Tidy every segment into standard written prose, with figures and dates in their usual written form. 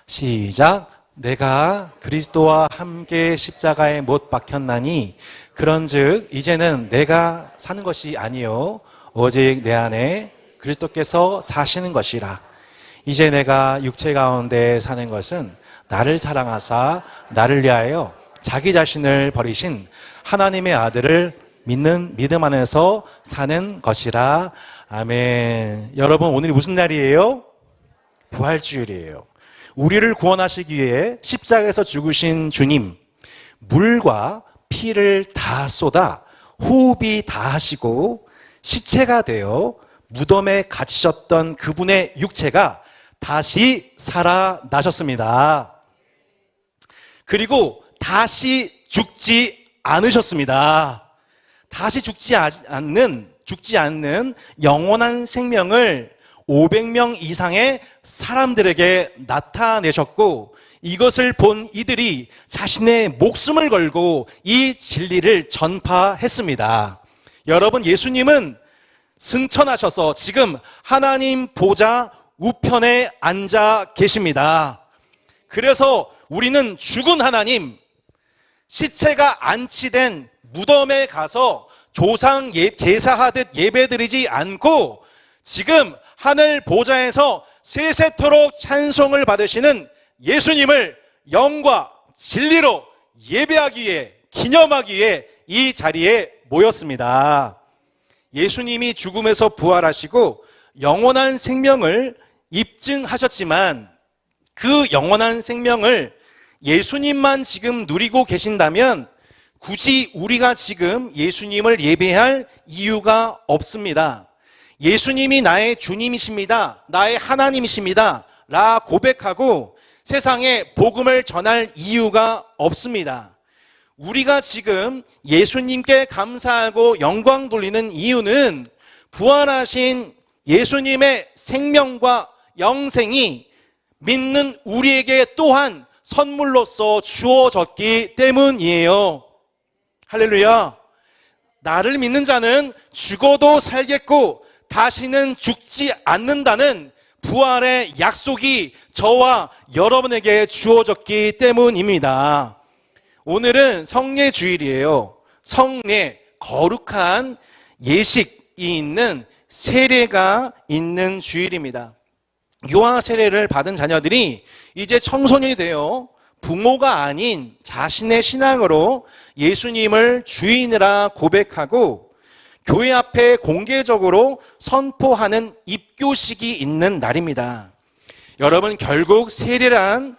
시작. 내가 그리스도와 함께 십자가에 못 박혔나니 그런즉 이제는 내가 사는 것이 아니요 오직 내 안에 그리스도께서 사시는 것이라. 이제 내가 육체 가운데 사는 것은 나를 사랑하사 나를 위하여 자기 자신을 버리신 하나님의 아들을 믿는 믿음 안에서 사는 것이라. 아멘. 여러분, 오늘이 무슨 날이에요? 부활주일이에요. 우리를 구원하시기 위해 십자가에서 죽으신 주님, 물과 피를 다 쏟아 호흡이 다 하시고 시체가 되어 무덤에 갇히셨던 그분의 육체가 다시 살아나셨습니다. 그리고 다시 죽지 않으셨습니다. 다시 죽지 않는 영원한 생명을 500명 이상의 사람들에게 나타내셨고, 이것을 본 이들이 자신의 목숨을 걸고 이 진리를 전파했습니다. 여러분, 예수님은 승천하셔서 지금 하나님 보좌 우편에 앉아 계십니다. 그래서 우리는 죽은 하나님, 시체가 안치된 무덤에 가서 조상 제사하듯 예배드리지 않고 지금 하늘 보좌에서 세세토록 찬송을 받으시는 예수님을 영과 진리로 예배하기 위해, 기념하기 위해 이 자리에 모였습니다. 예수님이 죽음에서 부활하시고 영원한 생명을 입증하셨지만 그 영원한 생명을 예수님만 지금 누리고 계신다면 굳이 우리가 지금 예수님을 예배할 이유가 없습니다. 예수님이 나의 주님이십니다, 나의 하나님이십니다 라 고백하고 세상에 복음을 전할 이유가 없습니다. 우리가 지금 예수님께 감사하고 영광 돌리는 이유는 부활하신 예수님의 생명과 영생이 믿는 우리에게 또한 선물로서 주어졌기 때문이에요. 할렐루야. 나를 믿는 자는 죽어도 살겠고 다시는 죽지 않는다는 부활의 약속이 저와 여러분에게 주어졌기 때문입니다. 오늘은 성례 주일이에요. 성례, 거룩한 예식이 있는 세례가 있는 주일입니다. 유아 세례를 받은 자녀들이 이제 청소년이 되어 부모가 아닌 자신의 신앙으로 예수님을 주인이라 고백하고 교회 앞에 공개적으로 선포하는 입교식이 있는 날입니다. 여러분, 결국 세례란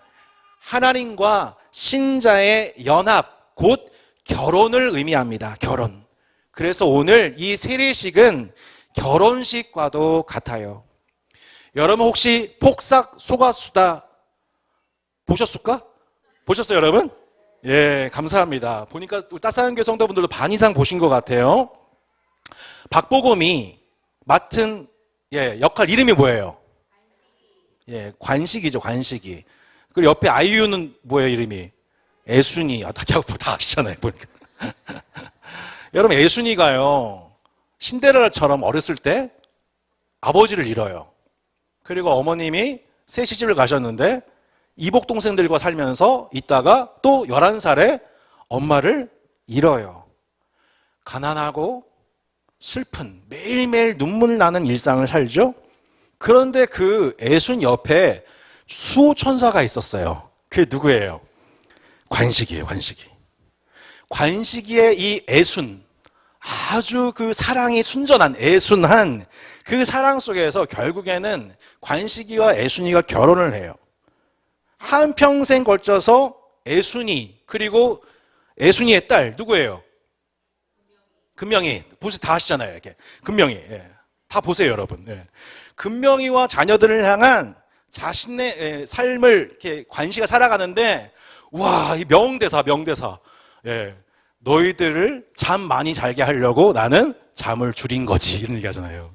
하나님과 신자의 연합, 곧 결혼을 의미합니다. 결혼. 그래서 오늘 이 세례식은 결혼식과도 같아요. 여러분, 혹시 폭삭 속았수다 보셨을까? 보셨어요, 여러분? 예, 감사합니다. 보니까 따사연교 성도분들도 반 이상 보신 것 같아요. 박보검이 맡은 역할 이름이 뭐예요? 관식이죠, 관식이. 그리고 옆에 아이유는 뭐예요, 이름이? 애순이. 다 아시잖아요, 보니까. 여러분, 애순이가요, 신데렐라처럼 어렸을 때 아버지를 잃어요. 그리고 어머님이 새 시집을 가셨는데 이복 동생들과 살면서 있다가 또 11살에 엄마를 잃어요. 가난하고 슬픈, 매일매일 눈물 나는 일상을 살죠. 그런데 그 애순 옆에 수호천사가 있었어요. 그게 누구예요? 관식이에요, 관식이. 관식이의 이 애순, 아주 그 사랑이 순전한, 애순한 그 사랑 속에서 결국에는 관식이와 애순이가 결혼을 해요. 한평생 걸쳐서 애순이, 그리고 애순이의 딸 누구예요? 금명이. 보세요, 다 아시잖아요, 이렇게. 금명이. 다 보세요, 여러분. 금명이와 자녀들을 향한 자신의 삶을 이렇게 관시가 살아가는데, 와, 이 명대사. 너희들을 잠 많이 잘게 하려고 나는 잠을 줄인 거지, 이런 얘기 하잖아요.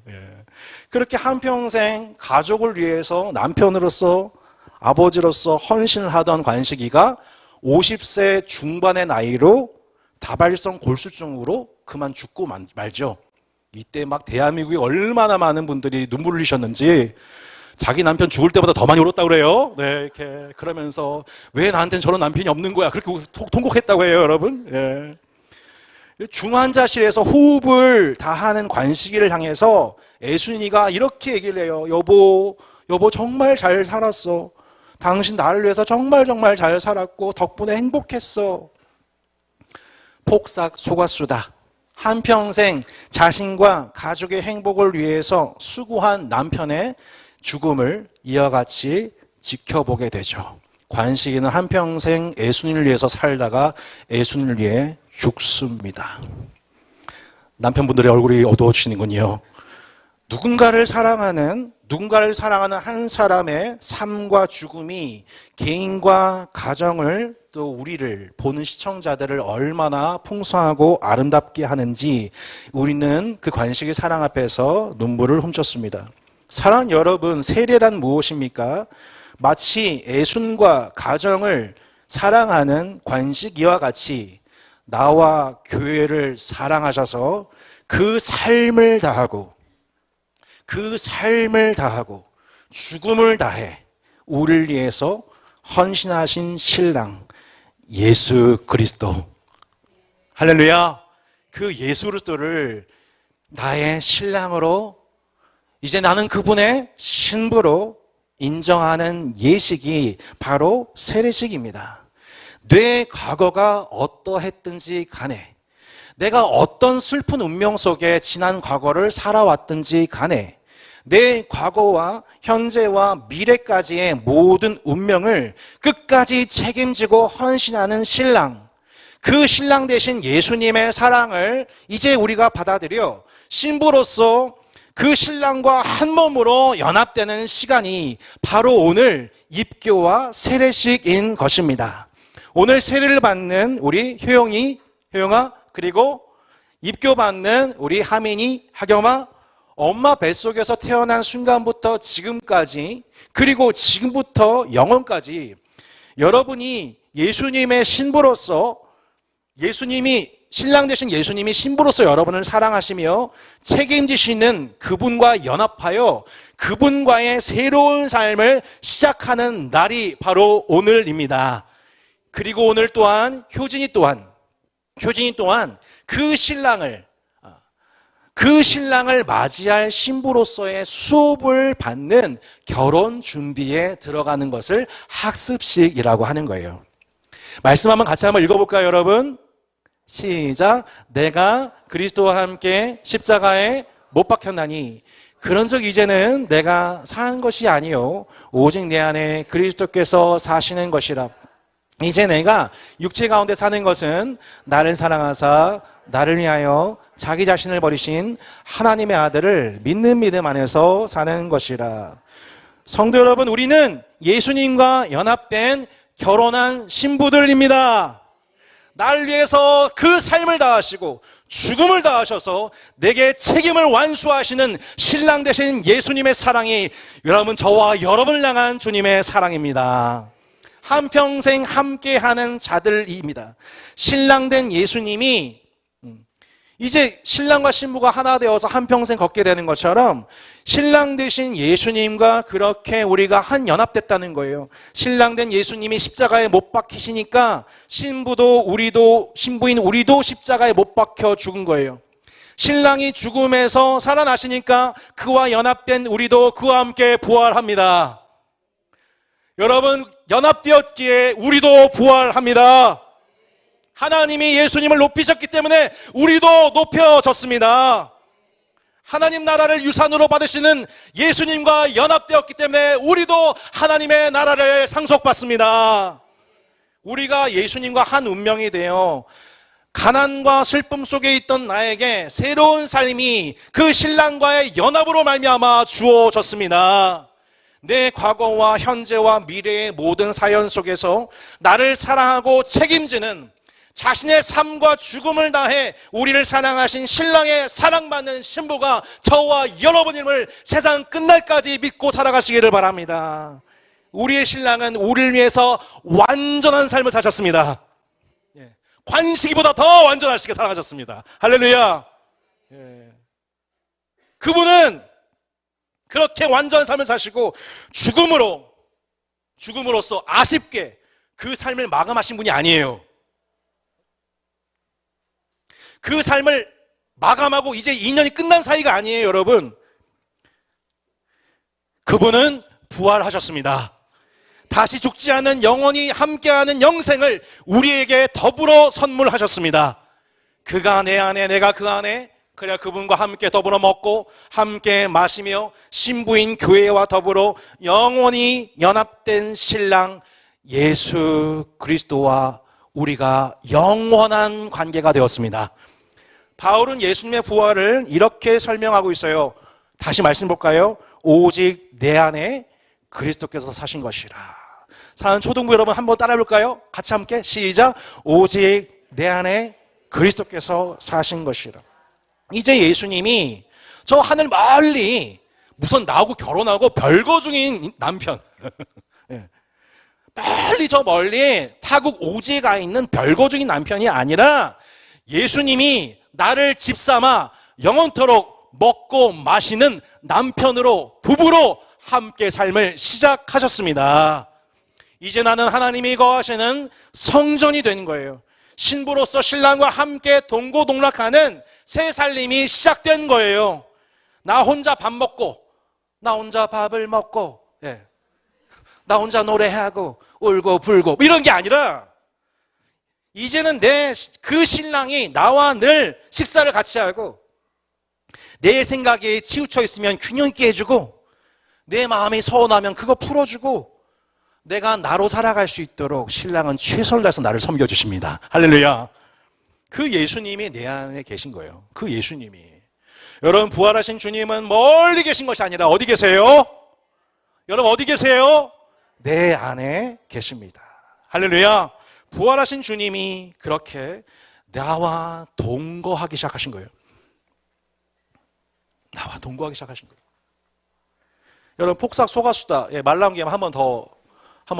그렇게 한평생 가족을 위해서 남편으로서, 아버지로서 헌신을 하던 관식이가 50세 중반의 나이로 다발성 골수증으로 그만 죽고 말죠. 이때 막 대한민국에 얼마나 많은 분들이 눈물을 흘리셨는지 자기 남편 죽을 때보다 더 많이 울었다고 그래요. 네, 이렇게 그러면서 왜 나한테는 저런 남편이 없는 거야? 그렇게 통곡했다고 해요, 여러분. 예. 중환자실에서 호흡을 다하는 관식이를 향해서 애순이가 이렇게 얘기를 해요. 여보 정말 잘 살았어. 당신 나를 위해서 정말 잘 살았고 덕분에 행복했어. 폭삭 속았수다. 한평생 자신과 가족의 행복을 위해서 수고한 남편의 죽음을 이와 같이 지켜보게 되죠. 관식이는 한평생 애순이를 위해서 살다가 애순이를 위해 죽습니다. 남편분들의 얼굴이 어두워지는군요. 누군가를 사랑하는 한 사람의 삶과 죽음이 개인과 가정을 또 우리를 보는 시청자들을 얼마나 풍성하고 아름답게 하는지 우리는 그 관식의 사랑 앞에서 눈물을 훔쳤습니다. 사랑하는 여러분, 세례란 무엇입니까? 마치 애순과 가정을 사랑하는 관식이와 같이 나와 교회를 사랑하셔서 그 삶을 다하고 죽음을 다해 우리를 위해서 헌신하신 신랑 예수 그리스도. 할렐루야. 그 예수 그리스도를 나의 신랑으로 이제 나는 그분의 신부로 인정하는 예식이 바로 세례식입니다. 내 과거가 어떠했든지 간에, 내가 어떤 슬픈 운명 속에 지난 과거를 살아왔든지 간에 내 과거와 현재와 미래까지의 모든 운명을 끝까지 책임지고 헌신하는 신랑, 그 신랑 되신 예수님의 사랑을 이제 우리가 받아들여 신부로서 그 신랑과 한 몸으로 연합되는 시간이 바로 오늘 입교와 세례식인 것입니다. 오늘 세례를 받는 우리 효영아, 그리고 입교 받는 우리 하민이, 하겸아, 엄마 뱃속에서 태어난 순간부터 지금까지, 그리고 지금부터 영원까지 여러분이 예수님의 신부로서, 신랑 되신 예수님이 신부로서 여러분을 사랑하시며 책임지시는 그분과 연합하여 그분과의 새로운 삶을 시작하는 날이 바로 오늘입니다. 그리고 오늘 또한 효진이 또한 그 신랑을 맞이할 신부로서의 수업을 받는 결혼 준비에 들어가는 것을 학습식이라고 하는 거예요. 말씀 같이 한번 읽어볼까요, 여러분? 시작. 내가 그리스도와 함께 십자가에 못 박혔나니 그런즉 이제는 내가 사는 것이 아니요 오직 내 안에 그리스도께서 사시는 것이라. 이제 내가 육체 가운데 사는 것은 나를 사랑하사 나를 위하여 자기 자신을 버리신 하나님의 아들을 믿는 믿음 안에서 사는 것이라. 성도 여러분, 우리는 예수님과 연합된 결혼한 신부들입니다. 날 위해서 그 삶을 다하시고 죽음을 다하셔서 내게 책임을 완수하시는 신랑 되신 예수님의 사랑이 여러분, 저와 여러분을 향한 주님의 사랑입니다. 한평생 함께하는 자들입니다. 신랑 된 예수님이 이제 신랑과 신부가 하나 되어서 한평생 걷게 되는 것처럼 신랑 되신 예수님과 그렇게 우리가 한 연합됐다는 거예요. 신랑 된 예수님이 십자가에 못 박히시니까 신부인 우리도 십자가에 못 박혀 죽은 거예요. 신랑이 죽음에서 살아나시니까 그와 연합된 우리도 그와 함께 부활합니다. 여러분, 연합되었기에 우리도 부활합니다. 하나님이 예수님을 높이셨기 때문에 우리도 높여졌습니다. 하나님 나라를 유산으로 받으시는 예수님과 연합되었기 때문에 우리도 하나님의 나라를 상속받습니다. 우리가 예수님과 한 운명이 되어 가난과 슬픔 속에 있던 나에게 새로운 삶이 그 신랑과의 연합으로 말미암아 주어졌습니다. 내 과거와 현재와 미래의 모든 사연 속에서 나를 사랑하고 책임지는 자신의 삶과 죽음을 다해 우리를 사랑하신 신랑의 사랑받는 신부가 저와 여러분임을 세상 끝날까지 믿고 살아가시기를 바랍니다. 우리의 신랑은 우리를 위해서 완전한 삶을 사셨습니다. 관식이보다 더 완전하시게 사랑하셨습니다. 할렐루야. 그렇게 완전한 삶을 사시고 죽음으로써 아쉽게 그 삶을 마감하신 분이 아니에요. 그 삶을 마감하고 이제 2년이 끝난 사이가 아니에요, 여러분. 그분은 부활하셨습니다. 다시 죽지 않는 영원히 함께하는 영생을 우리에게 더불어 선물하셨습니다. 그가 내 안에 내가 그 안에, 그래야 그분과 함께 더불어 먹고 함께 마시며 신부인 교회와 더불어 영원히 연합된 신랑 예수 그리스도와 우리가 영원한 관계가 되었습니다. 바울은 예수님의 부활을 이렇게 설명하고 있어요. 다시 말씀 볼까요? 오직 내 안에 그리스도께서 사신 것이라. 사랑하는 초등부 여러분, 한번 따라해 볼까요? 같이 함께 시작. 오직 내 안에 그리스도께서 사신 것이라. 이제 예수님이 저 하늘 멀리 무슨 나하고 결혼하고 별거 중인 남편 멀리 저 멀리 타국 오지에 가 있는 별거 중인 남편이 아니라 예수님이 나를 집삼아 영원토록 먹고 마시는 남편으로, 부부로 함께 삶을 시작하셨습니다. 이제 나는 하나님이 거하시는 성전이 된 거예요. 신부로서 신랑과 함께 동고동락하는 새 살림이 시작된 거예요. 나 혼자 밥 먹고, 나 혼자 밥을 먹고, 나 혼자 노래하고 울고 불고 이런 게 아니라 이제는 그 신랑이 나와 늘 식사를 같이 하고 내 생각에 치우쳐 있으면 균형 있게 해주고 내 마음이 서운하면 그거 풀어주고 내가 나로 살아갈 수 있도록 신랑은 최선을 다해서 나를 섬겨주십니다. 할렐루야. 그 예수님이 내 안에 계신 거예요. 그 예수님이. 여러분, 부활하신 주님은 멀리 계신 것이 아니라 어디 계세요? 여러분, 어디 계세요? 내 안에 계십니다. 할렐루야. 부활하신 주님이 그렇게 나와 동거하기 시작하신 거예요. 나와 동거하기 시작하신 거예요. 여러분, 폭삭 속아수다. 말 나온 김에 한번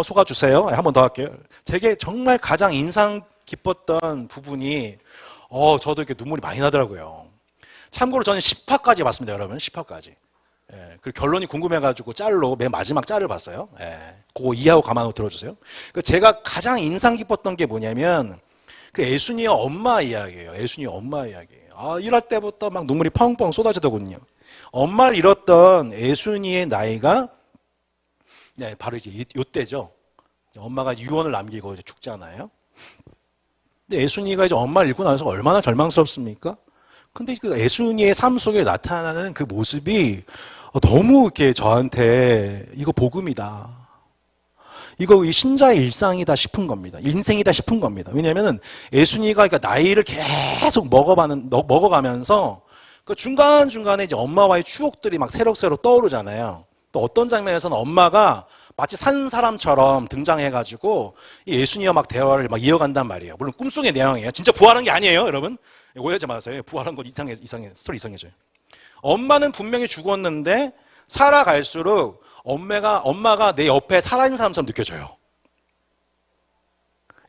속아주세요. 한 번 더 할게요. 되게 정말 가장 인상 깊었던 부분이 저도 이렇게 눈물이 많이 나더라고요. 참고로 저는 10화까지 봤습니다, 여러분. 10화까지. 그리고 결론이 궁금해가지고 짤로 맨 마지막 짤을 봤어요. 그거 이해하고 가만히 들어주세요. 제가 가장 인상 깊었던 게 뭐냐면 그 예수님의 엄마 이야기예요. 예수님의 엄마 이야기예요. 일할 때부터 막 눈물이 펑펑 쏟아지더군요. 엄마를 잃었던 예수님의 나이가 바로 이제 이때죠. 엄마가 유언을 남기고 이제 죽잖아요. 근데 예수님이 이제 엄마를 잃고 나서 얼마나 절망스럽습니까? 근데 그 예수님의 삶 속에 나타나는 그 모습이 너무 이렇게 저한테 이거 복음이다. 이거 신자의 일상이다 싶은 겁니다. 인생이다 싶은 겁니다. 왜냐하면 예수님이 그러니까 나이를 계속 먹어가면서 그 중간중간에 이제 엄마와의 추억들이 막 새록새록 떠오르잖아요. 또 어떤 장면에서는 엄마가 마치 산 사람처럼 등장해가지고 예수님과 막 대화를 막 이어간단 말이에요. 물론 꿈속의 내용이에요. 진짜 부활한 게 아니에요, 여러분. 오해하지 마세요. 부활한 건 스토리 이상해져요. 엄마는 분명히 죽었는데 살아갈수록 엄마가 내 옆에 살아있는 사람처럼 느껴져요.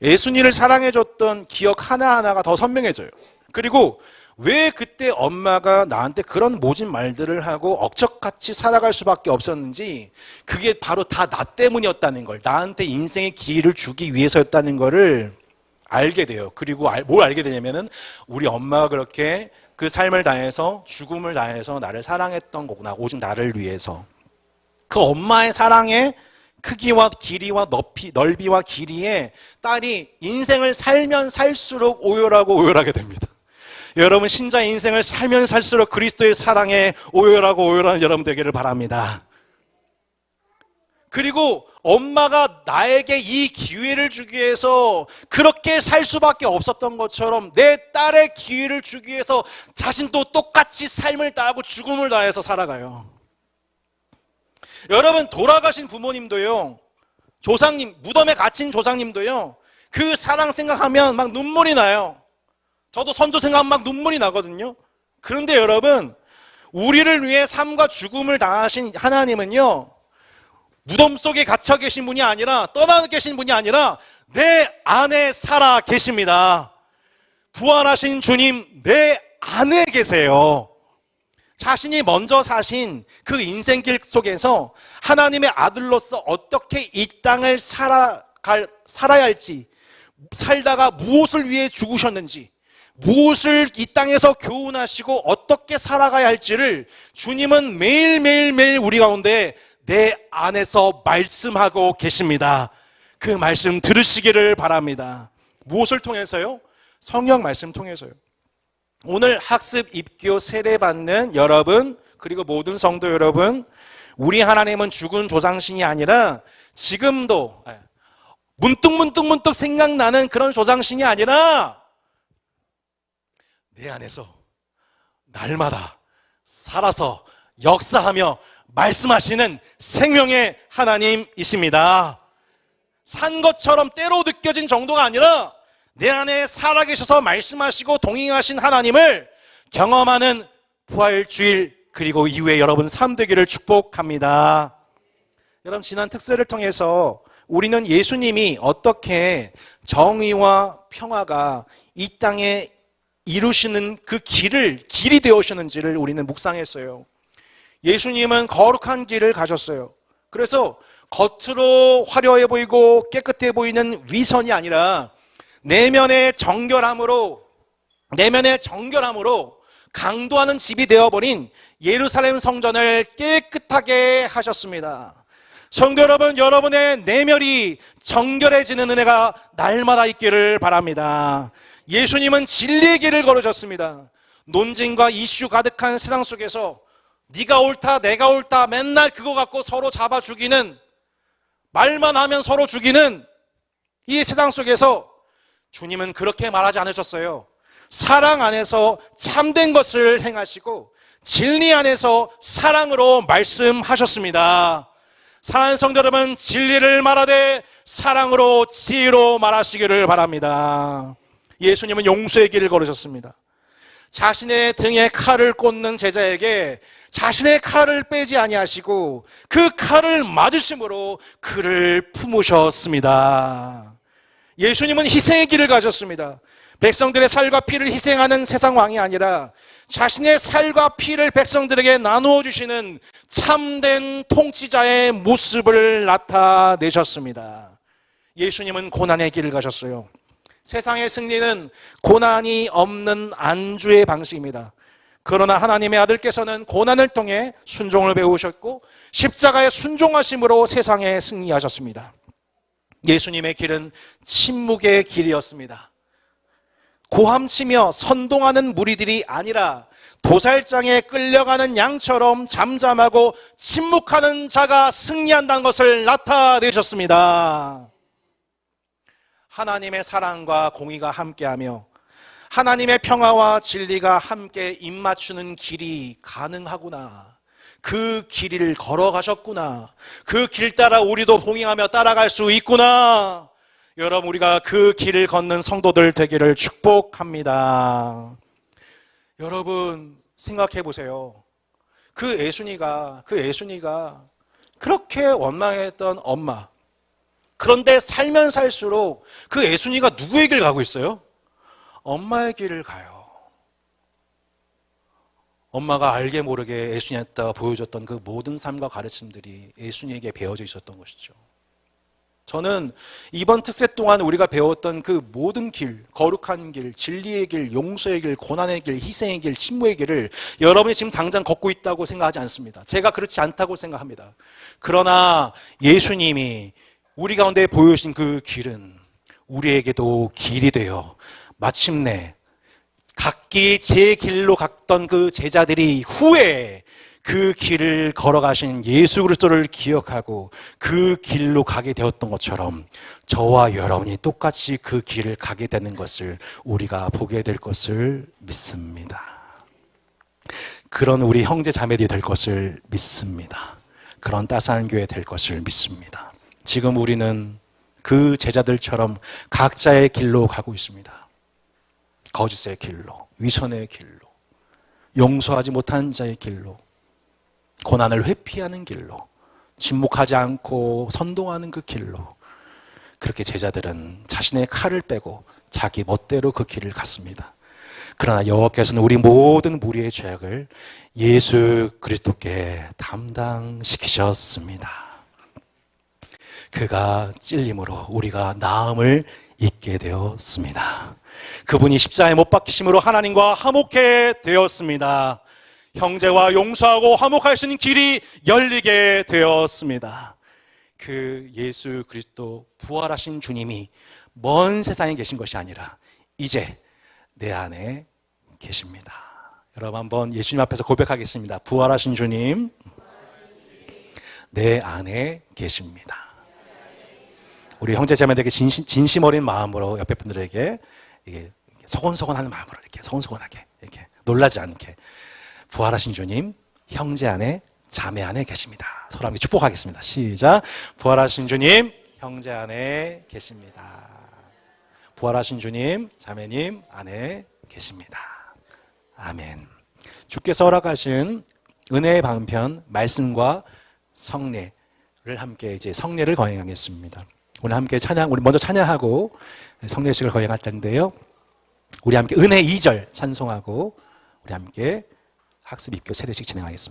예수님을 사랑해줬던 기억 하나하나가 더 선명해져요. 그리고 왜 그때 엄마가 나한테 그런 모진 말들을 하고 억척같이 살아갈 수밖에 없었는지 그게 바로 다 나 때문이었다는 걸, 나한테 인생의 기회를 주기 위해서였다는 거를 알게 돼요. 그리고 뭘 알게 되냐면은 우리 엄마가 그렇게 그 삶을 다해서 죽음을 다해서 나를 사랑했던 거구나. 오직 나를 위해서. 그 엄마의 사랑의 크기와 길이와 넓이와 길이에 딸이 인생을 살면 살수록 오열하게 됩니다. 여러분, 신자의 인생을 살면 살수록 그리스도의 사랑에 오열하는 여러분 되기를 바랍니다. 그리고 엄마가 나에게 이 기회를 주기 위해서 그렇게 살 수밖에 없었던 것처럼 내 딸의 기회를 주기 위해서 자신도 똑같이 삶을 다하고 죽음을 다해서 살아가요. 여러분, 돌아가신 부모님도요, 조상님, 무덤에 갇힌 조상님도요, 그 사랑 생각하면 막 눈물이 나요. 저도 선조 생각하면 막 눈물이 나거든요. 그런데 여러분, 우리를 위해 삶과 죽음을 당하신 하나님은요, 무덤 속에 갇혀 계신 분이 아니라, 떠나 계신 분이 아니라 내 안에 살아 계십니다. 부활하신 주님 내 안에 계세요. 자신이 먼저 사신 그 인생길 속에서 하나님의 아들로서 어떻게 이 땅을 살아야 할지, 살다가 무엇을 위해 죽으셨는지, 무엇을 이 땅에서 교훈하시고 어떻게 살아가야 할지를 주님은 매일 우리 가운데 내 안에서 말씀하고 계십니다. 그 말씀 들으시기를 바랍니다. 무엇을 통해서요? 성경 말씀 통해서요. 오늘 학습, 입교, 세례받는 여러분, 그리고 모든 성도 여러분, 우리 하나님은 죽은 조상신이 아니라 지금도 문득 생각나는 그런 조상신이 아니라 내 안에서 날마다 살아서 역사하며 말씀하시는 생명의 하나님이십니다. 산 것처럼 때로 느껴진 정도가 아니라 내 안에 살아계셔서 말씀하시고 동행하신 하나님을 경험하는 부활주일 그리고 이후에 여러분 삶 되기를 축복합니다. 여러분, 지난 특세를 통해서 우리는 예수님이 어떻게 정의와 평화가 이 땅에 이루시는 그 길이 되어오셨는지를 우리는 묵상했어요. 예수님은 거룩한 길을 가셨어요. 그래서 겉으로 화려해 보이고 깨끗해 보이는 위선이 아니라 내면의 정결함으로 강도하는 집이 되어버린 예루살렘 성전을 깨끗하게 하셨습니다. 성도 여러분, 여러분의 내면이 정결해지는 은혜가 날마다 있기를 바랍니다. 예수님은 진리의 길을 걸으셨습니다. 논쟁과 이슈 가득한 세상 속에서 네가 옳다 내가 옳다 맨날 그거 갖고 서로 잡아 죽이는, 말만 하면 서로 죽이는 이 세상 속에서 주님은 그렇게 말하지 않으셨어요. 사랑 안에서 참된 것을 행하시고 진리 안에서 사랑으로 말씀하셨습니다. 사랑하는 성도 여러분, 진리를 말하되 사랑으로 지혜로 말하시기를 바랍니다. 예수님은 용서의 길을 걸으셨습니다. 자신의 등에 칼을 꽂는 제자에게 자신의 칼을 빼지 아니하시고 그 칼을 맞으심으로 그를 품으셨습니다. 예수님은 희생의 길을 가셨습니다. 백성들의 살과 피를 희생하는 세상 왕이 아니라 자신의 살과 피를 백성들에게 나누어 주시는 참된 통치자의 모습을 나타내셨습니다. 예수님은 고난의 길을 가셨어요. 세상의 승리는 고난이 없는 안주의 방식입니다. 그러나 하나님의 아들께서는 고난을 통해 순종을 배우셨고 십자가의 순종하심으로 세상에 승리하셨습니다. 예수님의 길은 침묵의 길이었습니다. 고함치며 선동하는 무리들이 아니라 도살장에 끌려가는 양처럼 잠잠하고 침묵하는 자가 승리한다는 것을 나타내셨습니다. 하나님의 사랑과 공의가 함께하며 하나님의 평화와 진리가 함께 입맞추는 길이 가능하구나. 그 길을 걸어가셨구나. 그 길 따라 우리도 동행하며 따라갈 수 있구나. 여러분, 우리가 그 길을 걷는 성도들 되기를 축복합니다. 여러분, 생각해 보세요. 그 예순이가 그렇게 원망했던 엄마. 그런데 살면 살수록 그 예순이가 누구의 길을 가고 있어요? 엄마의 길을 가요. 엄마가 알게 모르게 예순이한테 보여줬던 그 모든 삶과 가르침들이 예순이에게 배어져 있었던 것이죠. 저는 이번 특세 동안 우리가 배웠던 그 모든 길, 거룩한 길, 진리의 길, 용서의 길, 고난의 길, 희생의 길, 침묵의 길을 여러분이 지금 당장 걷고 있다고 생각하지 않습니다. 제가 그렇지 않다고 생각합니다. 그러나 예수님이 우리 가운데 보여주신 그 길은 우리에게도 길이 되어 마침내 각기 제 길로 갔던 그 제자들이 후에 그 길을 걸어가신 예수 그리스도를 기억하고 그 길로 가게 되었던 것처럼 저와 여러분이 똑같이 그 길을 가게 되는 것을 우리가 보게 될 것을 믿습니다. 그런 우리 형제 자매들이 될 것을 믿습니다. 그런 따스한 교회 될 것을 믿습니다. 지금 우리는 그 제자들처럼 각자의 길로 가고 있습니다. 거짓의 길로, 위선의 길로, 용서하지 못한 자의 길로, 고난을 회피하는 길로, 침묵하지 않고 선동하는 그 길로. 그렇게 제자들은 자신의 칼을 빼고 자기 멋대로 그 길을 갔습니다. 그러나 여호와께서는 우리 모든 무리의 죄악을 예수 그리스도께 담당시키셨습니다. 그가 찔림으로 우리가 나음을 잊게 되었습니다. 그분이 십자가에 못 박히심으로 하나님과 화목해 되었습니다. 형제와 용서하고 화목할 수 있는 길이 열리게 되었습니다. 그 예수 그리스도 부활하신 주님이 먼 세상에 계신 것이 아니라 이제 내 안에 계십니다. 여러분 한번 예수님 앞에서 고백하겠습니다. 부활하신 주님, 내 안에 계십니다. 우리 형제자매들에게 진심 어린 마음으로 옆에 분들에게 이게 소곤소곤하는 마음으로 이렇게 소곤소곤하게 이렇게 놀라지 않게 부활하신 주님, 형제 안에 자매 안에 계십니다. 서로 함께 축복하겠습니다. 시작. 부활하신 주님, 형제 안에 계십니다. 부활하신 주님, 자매님 안에 계십니다. 아멘. 주께서 허락하신 은혜의 방편 말씀과 성례를 함께 이제 성례를 거행하겠습니다. 오늘 함께 우리 먼저 찬양하고 성례식을 거행할 텐데요. 우리 함께 은혜 2절 찬송하고 우리 함께 학습 입교 세례식 진행하겠습니다.